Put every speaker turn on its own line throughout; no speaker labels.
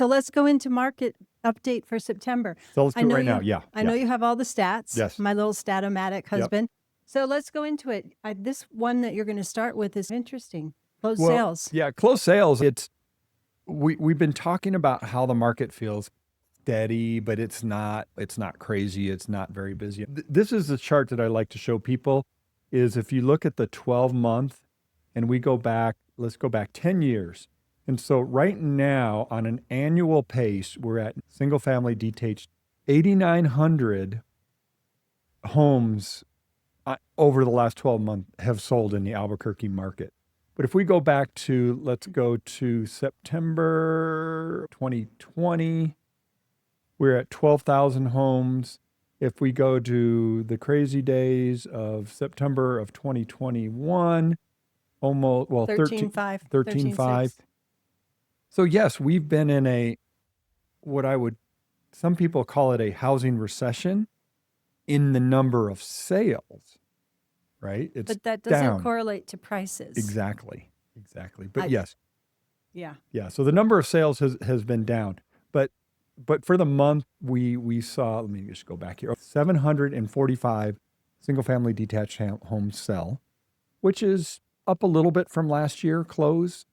So let's go into market update for September.
So let's do it right now.
I know you have all the stats.
Yes.
My little statomatic husband. So let's go into it. This one that you're going to start with is interesting. Closed sales.
Yeah, closed sales. We've been talking about how the market feels steady, but it's not crazy. It's not very busy. This is the chart that I like to show people is if you look at the 12-month and we go back, let's go back 10 years. And so right now on an annual pace, we're at single family detached 8,900 homes over the last 12 months have sold in the Albuquerque market. But if we go back to, let's go to September 2020, we're at 12,000 homes. If we go to the crazy days of September of 2021, almost, 13.5. So yes, we've been in some people call it a housing recession in the number of sales, right?
But that doesn't correlate to prices.
Exactly. But yes.
Yeah.
Yeah. So the number of sales has been down, but for the month we saw, let me just go back here, 745 single family detached homes sell, which is up a little bit from last year close.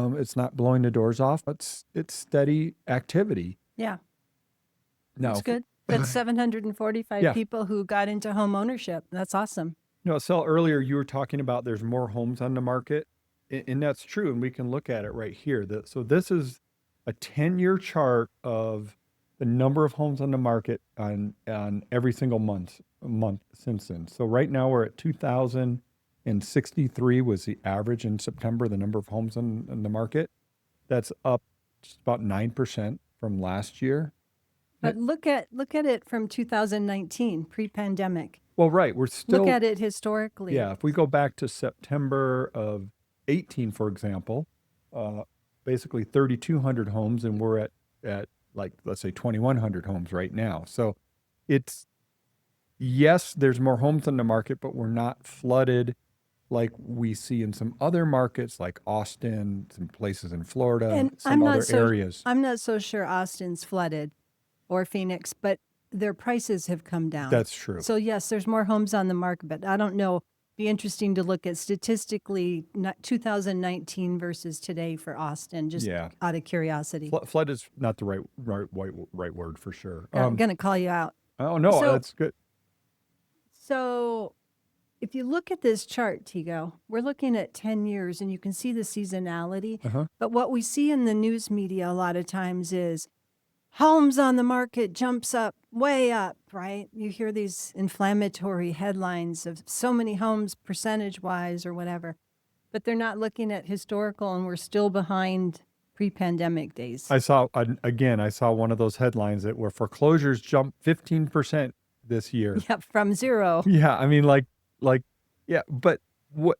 It's not blowing the doors off, but it's steady activity.
Yeah.
No,
that's good. That's 745 people who got into home ownership. That's awesome.
Sel, earlier you were talking about there's more homes on the market, and that's true, and we can look at it right here. So this is a 10-year chart of the number of homes on the market on every single month since then. So right now we're at 2,063 was the average in September, the number of homes on the market. That's up just about 9% from last year.
But look at it from 2019, pre-pandemic.
Well, right. We're still...
Look at it historically.
Yeah. If we go back to September of 18, for example, basically 3,200 homes, and we're at like, let's say 2,100 homes right now. So yes, there's more homes on the market, but we're not flooded like we see in some other markets like Austin, some places in Florida, and some other areas.
I'm not so sure Austin's flooded or Phoenix, but their prices have come down.
That's true.
So yes, there's more homes on the market, but I don't know. Be interesting to look at statistically 2019 versus today for Austin, just out of curiosity.
Flood is not the right word for sure.
I'm going to call you out.
Oh, no, that's good.
So if you look at this chart, Tego, we're looking at 10 years and you can see the seasonality. But what we see in the news media a lot of times is homes on the market jumps up, way up, right? You hear these inflammatory headlines of so many homes percentage-wise or whatever, but they're not looking at historical, and we're still behind pre-pandemic days.
I saw one of those headlines that where foreclosures jumped 15% this year.
Yeah, from zero.
Yeah, I mean, but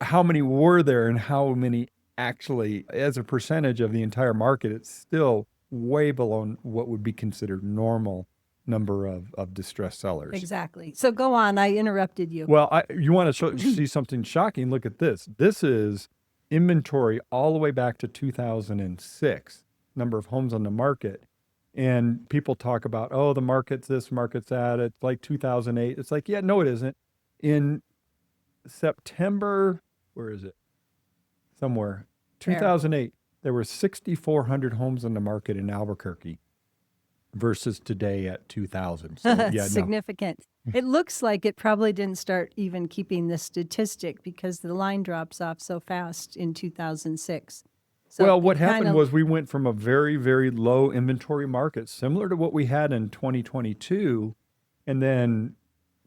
how many were there and how many actually, as a percentage of the entire market, it's still way below what would be considered normal number of distressed sellers.
Exactly. So go on. I interrupted you.
Well, you want to see something shocking? Look at this. This is inventory all the way back to 2006, number of homes on the market. And people talk about, oh, the market's this, market's that. It's like 2008. It's like, yeah, no, it isn't. In September, where is it? Somewhere. 2008. There were 6,400 homes on the market in Albuquerque versus today at 2,000. So,
significant. It looks like it probably didn't start even keeping the statistic because the line drops off so fast in 2006. So
what happened was we went from a very, very low inventory market, similar to what we had in 2022, and then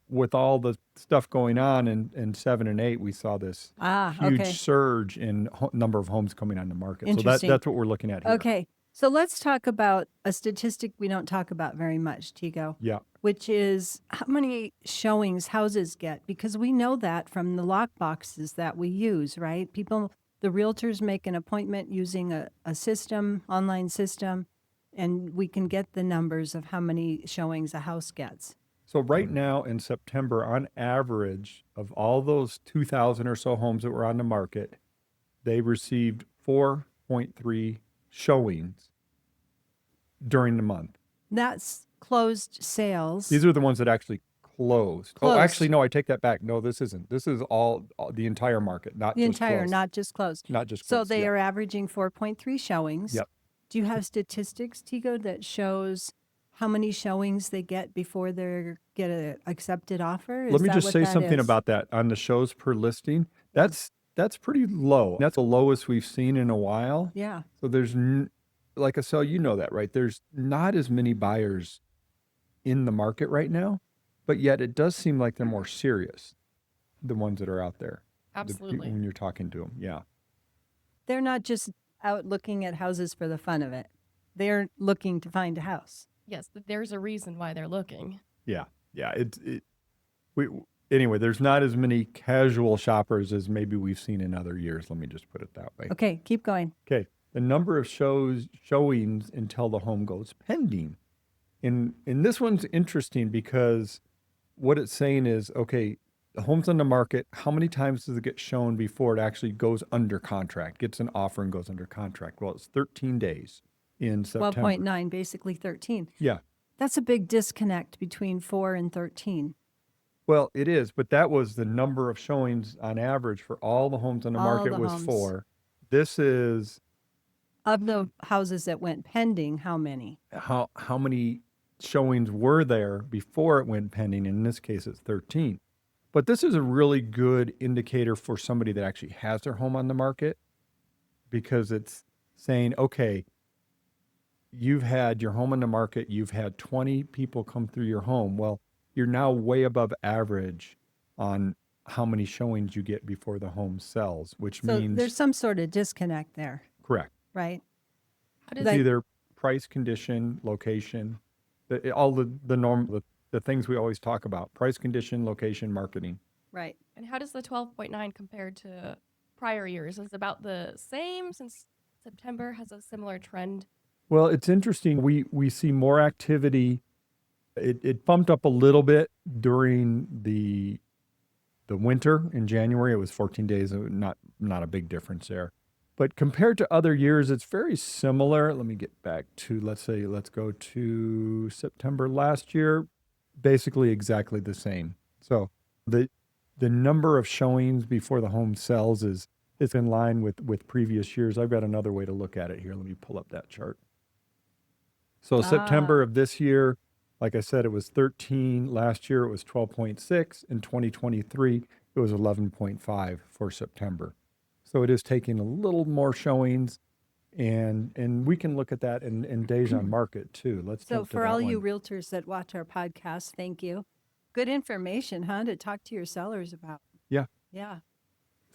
with all the stuff going on in 7 and 8, we saw this huge surge in number of homes coming on the market. So that's what we're looking at here.
Okay. So let's talk about a statistic we don't talk about very much, Tego.
Yeah.
Which is how many showings houses get, because we know that from the lock boxes that we use, right? The realtors make an appointment using a system, online system, and we can get the numbers of how many showings a house gets.
So right now in September, on average, of all those 2,000 or so homes that were on the market, they received 4.3 showings during the month.
That's closed sales.
These are the ones that actually closed. Oh, actually, no, I take that back. No, this isn't. This is all the entire market, not
the
just
entire,
closed.
not just closed.
Not just
So
closed.
they
yeah.
are averaging 4.3 showings.
Yep.
Do you have statistics, Tego, that shows how many showings they get before they get an accepted offer?
Let me just say something about that. On the shows per listing, that's pretty low. That's the lowest we've seen in a while.
Yeah.
So there's, like Asel, you know that, right? There's not as many buyers in the market right now, but yet it does seem like they're more serious, the ones that are out there.
Absolutely.
When you're talking to them, yeah.
They're not just out looking at houses for the fun of it. They're looking to find a house.
Yes, there's a reason why they're looking.
Yeah. Anyway, there's not as many casual shoppers as maybe we've seen in other years. Let me just put it that way.
Okay, keep going.
Okay. The number of showings until the home goes pending. And this one's interesting because what it's saying is, okay, the home's on the market. How many times does it get shown before it actually goes under contract, gets an offer and goes under contract? Well, it's 13 days in September.
12.9, basically 13.
Yeah.
That's a big disconnect between 4 and 13.
Well, it is, but that was the number of showings on average for all the homes on the market was
homes.
4. This is
Of the houses that went pending, how many?
how many showings were there before it went pending. In this case, it's 13. But this is a really good indicator for somebody that actually has their home on the market, because it's saying, okay, you've had your home on the market, you've had 20 people come through your home. Well, you're now way above average on how many showings you get before the home sells, which
So
means
there's some sort of disconnect there,
correct.
right?
How does
Like-
Either price, condition, location, all the things we always talk about: price, condition, location, marketing.
Right.
and how does the 12.9 compare to prior years? Is it about the same since September has a similar trend?
Well, it's interesting. We see more activity. It bumped up a little bit during the winter in January. It was 14 days, not a big difference there. But compared to other years, it's very similar. Let me get back to, let's go to September last year, basically exactly the same. So the number of showings before the home sells is in line with previous years. I've got another way to look at it here. Let me pull up that chart. So September of this year, like I said, it was 13. Last year, it was 12.6. In 2023, it was 11.5 for September. So it is taking a little more showings, and we can look at that in days on market too. Let's
So
jump to
for
that
all
one.
you realtors that watch our podcast, thank you. Good information, huh, to talk to your sellers about.
Yeah.
Yeah.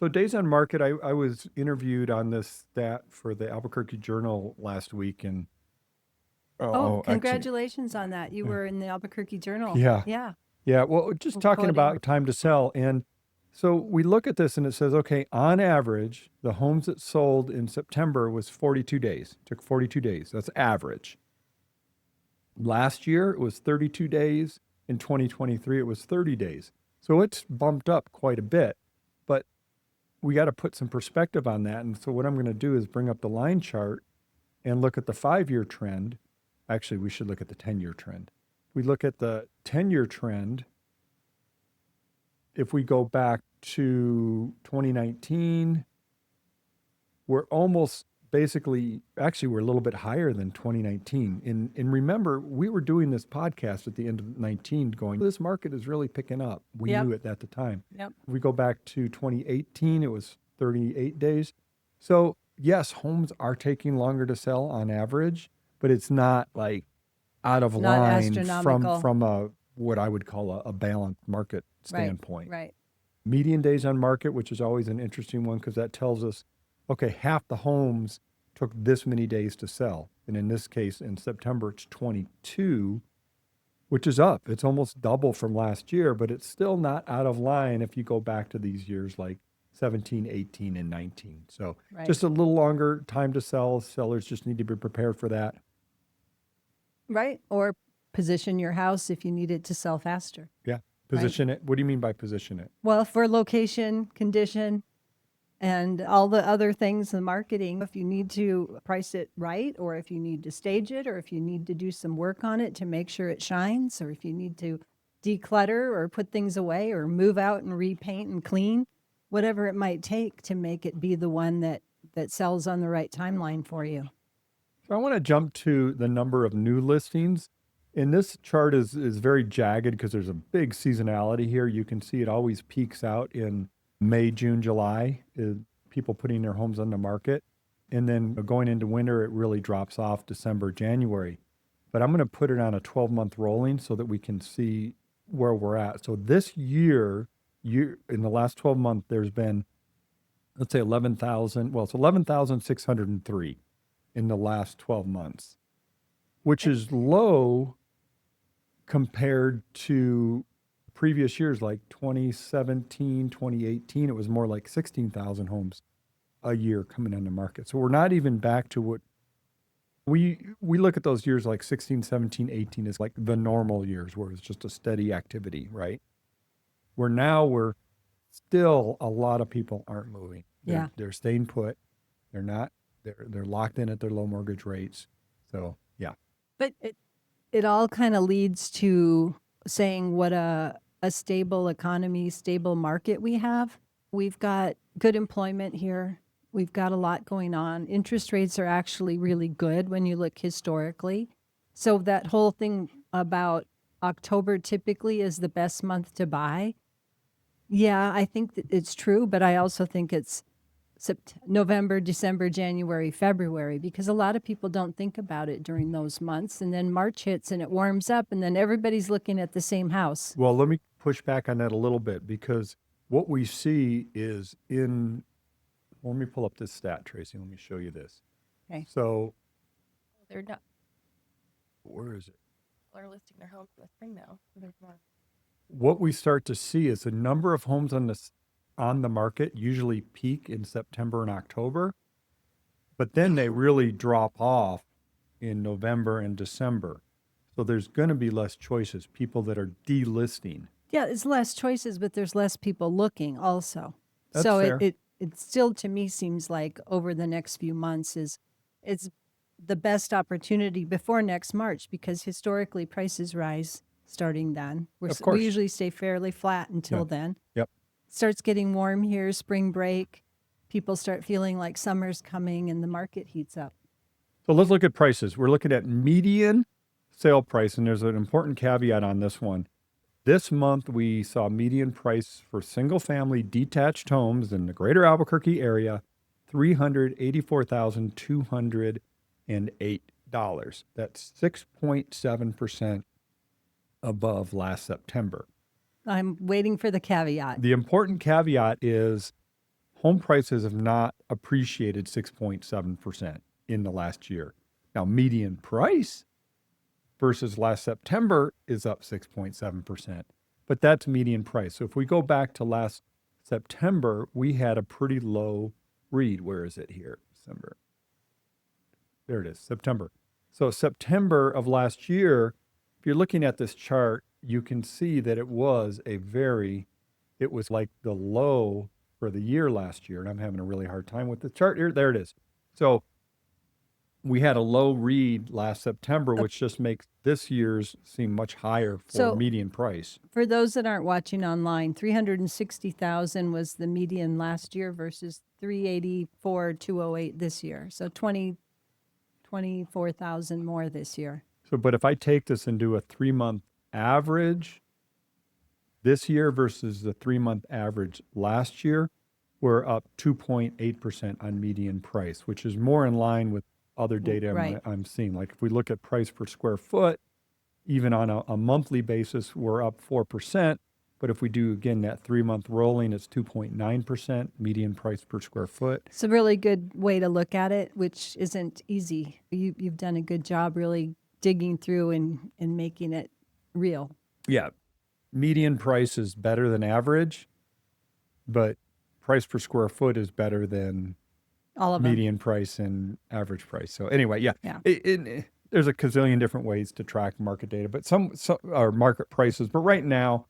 So days on market, I was interviewed on this stat for the Albuquerque Journal last week, and
Oh,
actually-
congratulations on that. You were in the Albuquerque Journal.
Yeah.
Yeah.
Yeah, well, just talking
Quoting.
about time to sell. And so we look at this and it says, okay, on average, the homes that sold in September was 42 days. Took 42 days. That's average. Last year, it was 32 days. In 2023, it was 30 days. So it's bumped up quite a bit. But we got to put some perspective on that. And so what I'm going to do is bring up the line chart and look at the 5-year trend. Actually, we should look at the 10-year trend. We look at the 10-year trend. If we go back to 2019, we're almost basically, actually, we're a little bit higher than 2019. And remember, we were doing this podcast at the end of 19 going, this market is really picking up. We
Yep.
knew it at the time.
Yep.
If we go back to 2018, it was 38 days. So yes, homes are taking longer to sell on average, but it's not like out of
Not
line
astronomical.
from a what I would call a balanced market standpoint.
Right.
Median days on market, which is always an interesting one because that tells us, okay, half the homes took this many days to sell. And in this case, in September, it's 22, which is up. It's almost double from last year, but it's still not out of line if you go back to these years like 17, 18, and 19. So
Right.
just a little longer time to sell. Sellers just need to be prepared for that.
Right. Or position your house if you need it to sell faster.
Yeah. Position it. What do you mean by position it?
Well, for location, condition, and all the other things, the marketing. If you need to price it right, or if you need to stage it, or if you need to do some work on it to make sure it shines, or if you need to declutter or put things away or move out and repaint and clean, whatever it might take to make it be the one that sells on the right timeline for you.
So I want to jump to the number of new listings. And this chart is very jagged because there's a big seasonality here. You can see it always peaks out in May, June, July, people putting their homes on the market. And then going into winter, it really drops off December, January. But I'm going to put it on a 12-month rolling so that we can see where we're at. So this year, in the last 12 months, there's been, let's say 11,603 in the last 12 months, which is low compared to previous years like 2017, 2018. It was more like 16,000 homes a year coming on the market. So we're not even back to what we look at those years like 16, 17, 18 as like the normal years where it's just a steady activity, right? We're still, a lot of people aren't moving. They're staying put. They're locked in at their low mortgage rates. So, yeah.
But it all kind of leads to saying what a stable economy, stable market we have. We've got good employment here. We've got a lot going on. Interest rates are actually really good when you look historically. So that whole thing about October typically is the best month to buy. Yeah, I think that it's true, but I also think it's November, December, January, February, because a lot of people don't think about it during those months. And then March hits and it warms up and then everybody's looking at the same house.
Well, let me push back on that a little bit because what we see is let me pull up this stat, Tracy. Let me show you this.
Okay.
So
They're not.
Where is it?
People are listing their homes in the spring now.
What we start to see is the number of homes on the market usually peak in September and October, but then they really drop off in November and December. So there's going to be less choices, people that are delisting.
Yeah, it's less choices, but there's less people looking also.
That's
so
fair.
It still to me seems like over the next few months it's the best opportunity before next March, because historically prices rise starting then.
Of course.
We usually stay fairly flat until then.
Yep.
Starts getting warm here, spring break. People start feeling like summer's coming and the market heats up.
So let's look at prices. We're looking at median sale price, and there's an important caveat on this one. This month, we saw median price for single-family detached homes in the greater Albuquerque area, $384,208. That's 6.7% above last September.
I'm waiting for the caveat.
The important caveat is home prices have not appreciated 6.7% in the last year. Now, median price versus last September is up 6.7%, but that's median price. So if we go back to last September, we had a pretty low read. Where is it here? December. There it is, September. So September of last year, if you're looking at this chart, you can see that it was like the low for the year last year. And I'm having a really hard time with the chart here. There it is. So we had a low read last September, which just makes this year's seem much higher for median price.
For those that aren't watching online, 360,000 was the median last year versus 384,208 this year. So 24,000 more this year.
So, but if I take this and do a 3-month average this year versus the 3-month average last year, we're up 2.8% on median price, which is more in line with other data I'm seeing. Like if we look at price per square foot, even on a monthly basis, we're up 4%. But if we do, again, that 3-month rolling, it's 2.9% median price per square foot.
It's a really good way to look at it, which isn't easy. You've done a good job really digging through and making it real.
Yeah. Median price is better than average, but price per square foot is better than
all of them.
Median price and average price. So anyway, yeah.
Yeah.
There's a gazillion different ways to track market data, but some are market prices. But right now,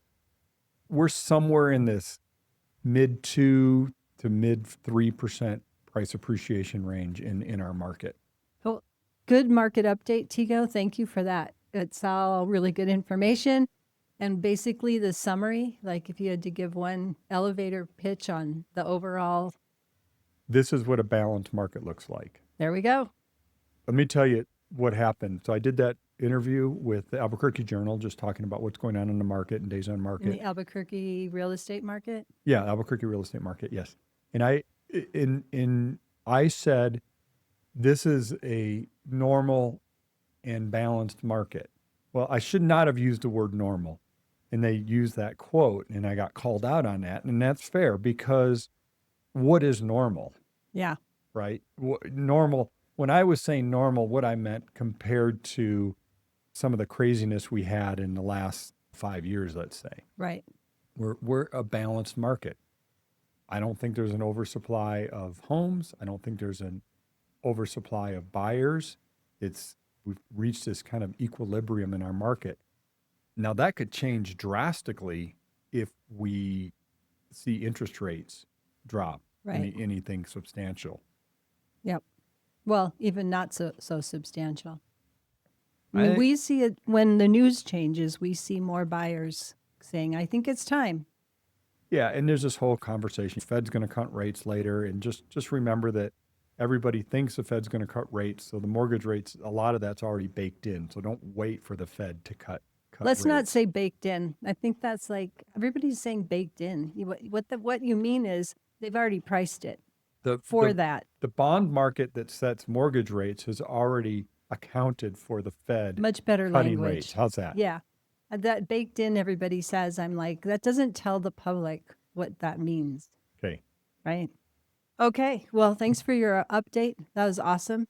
we're somewhere in this mid 2 to mid 3% price appreciation range in our market.
Well, good market update, Tego. Thank you for that. It's all really good information. And basically the summary, like if you had to give one elevator pitch on the overall,
This is what a balanced market looks like.
there we go.
Let me tell you what happened. So I did that interview with the Albuquerque Journal, just talking about what's going on in the market and days on
In
market.
the Albuquerque real estate market.
Yeah, Albuquerque real estate market, yes. And I said this is a normal and balanced market. Well, I should not have used the word normal. And they used that quote, and I got called out on that. And that's fair, because what is normal,
Yeah.
right? Normal, when I was saying normal, what I meant compared to some of the craziness we had in the last 5 years, let's say.
Right.
We're a balanced market. I don't think there's an oversupply of homes. I don't think there's an oversupply of buyers. We've reached this kind of equilibrium in our market. Now that could change drastically if we see interest rates drop,
Right.
anything substantial.
Yep. Well, even not so substantial. I
I
mean,
think-
we see it when the news changes, we see more buyers saying, I think it's time.
Yeah, and there's this whole conversation. Fed's going to cut rates later, and just remember that everybody thinks the Fed's going to cut rates, so the mortgage rates, a lot of that's already baked in. So don't wait for the Fed to cut
Let's not
rates.
say baked in. I think that's like everybody's saying baked in. What you mean is they've already priced it for that.
The bond market that sets mortgage rates has already accounted for the Fed
Much better
cutting
language.
rates. How's that?
Yeah. That baked in, everybody says, I'm like, that doesn't tell the public what that means,
Okay.
right? Okay. Well, thanks for your update. That was awesome.